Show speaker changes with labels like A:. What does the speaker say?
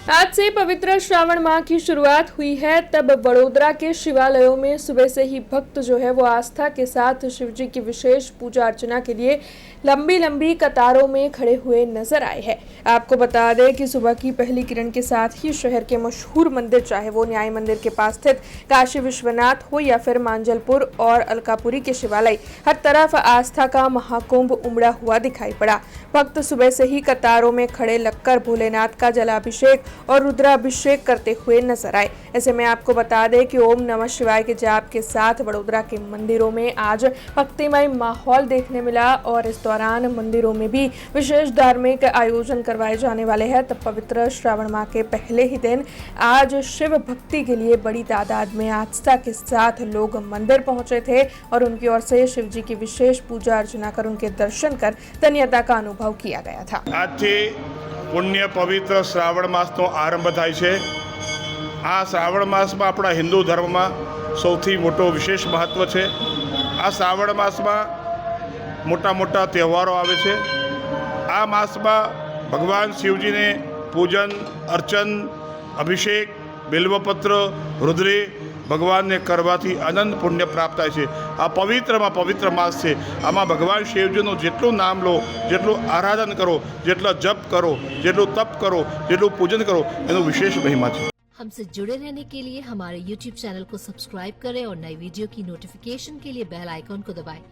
A: आज से पवित्र श्रावण माह की शुरुआत हुई है। तब बड़ोदरा के शिवालयों में सुबह से ही भक्त जो है वो आस्था के साथ शिव जी की विशेष पूजा अर्चना के लिए लंबी लंबी कतारों में खड़े हुए नजर आए हैं। आपको बता दें कि सुबह की पहली किरण के साथ ही शहर के मशहूर मंदिर, चाहे वो न्याय मंदिर के पास स्थित काशी विश्वनाथ हो या फिर मांजलपुर और अलकापुरी के शिवालय, हर तरफ आस्था का महाकुंभ उमड़ा हुआ दिखाई पड़ा। भक्त सुबह से ही कतारों में खड़े लगकर भोलेनाथ का जलाभिषेक और रुद्राभिषेक करते हुए नजर आए। ऐसे में आपको बता दें कि ओम नमः शिवाय के जाप के साथ बड़ोदरा के मंदिरों में आज भक्तिमय माहौल देखने मिला और इस दौरान मंदिरों में भी विशेष धार्मिक आयोजन करवाए जाने वाले हैं। तब पवित्र श्रावण माह के पहले ही दिन आज शिव भक्ति के लिए बड़ी तादाद में आस्था के साथ लोग मंदिर पहुंचे थे और उनकी ओर से शिव जी की विशेष पूजा अर्चना कर उनके दर्शन कर धन्यता का अनुभव किया गया था।
B: आज पुण्य पवित्र श्रावण मासનો આરંભ થાય છે। આ શ્રાવણ માસમાં આપણા હિન્દુ ધર્મમાં સૌથી મોટો વિશેષ મહત્ત્વ છે। આ શ્રાવણ માસમાં મોટા મોટા તહેવારો આવે છે। આ માસમાં ભગવાન શિવજીને પૂજન, અર્ચન, અભિષેક, બિલ્વપત્ર, રુદ્રે ભગવાનને કરવાથી અનંત પુણ્ય પ્રાપ્ત થાય છે। આ પવિત્રમાં પવિત્ર માસ છે। આમાં ભગવાન શિવજીનું જેટલું નામ લો, જેટલું આરાધન કરો, જેટલો જપ કરો, જેટલું તપ કરો, જેટલું પૂજન કરો, એનું વિશેષ મહિમા છે।
C: हमसे जुड़े रहने के लिए हमारे YouTube चैनल को सब्सक्राइब करें और नई वीडियो की नोटिफिकेशन के लिए बेल आइकॉन को दबाएं।